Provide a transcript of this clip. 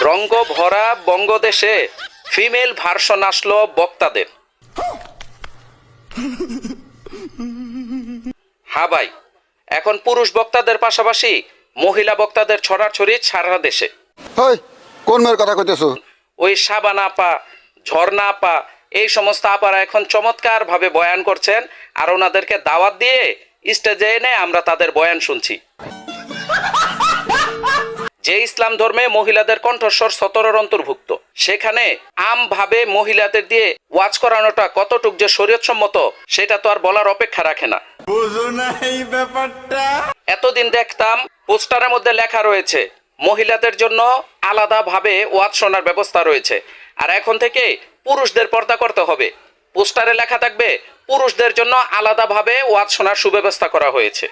রঙ্গ ভরা বঙ্গদেশে female version আসলো বক্তাদের। হ্যাঁ ভাই, এখন পুরুষ বক্তাদের পাশাপাশি মহিলা বক্তাদের ছড়াছড়ি সারা দেশে। কোন মেয়ের কথা কইতেছো? ওই শাবানা আপা, ঝর্ণা আপা, এই সমস্ত আপারা এখন চমৎকার ভাবে বয়ান করছেন, আর ওনাদেরকে দাওয়াত দিয়ে স্টেজে এনে আমরা তাদের বয়ান শুনছি। যে ইসলাম ধর্মে মহিলাদের কণ্ঠস্বর 17 অন্তর্ভুক্ত, সেখানে আমভাবে মহিলাদের দিয়ে ওয়াজ করানোটা কতটুক যে শরীয়তসম্মত সেটা তো আর বলার অপেক্ষা রাখে না। বুঝো না এই ব্যাপারটা? এতদিন দেখতাম পোস্টারের মধ্যে লেখা রয়েছে মহিলাদের জন্য আলাদাভাবে ওয়াজ শোনার ব্যবস্থা রয়েছে, আর এখন থেকে পুরুষদের পর্দা করতে হবে। পোস্টারে লেখা থাকবে পুরুষদের জন্য আলাদাভাবে ওয়াজ শোনার সুব্যবস্থা করা হয়েছে।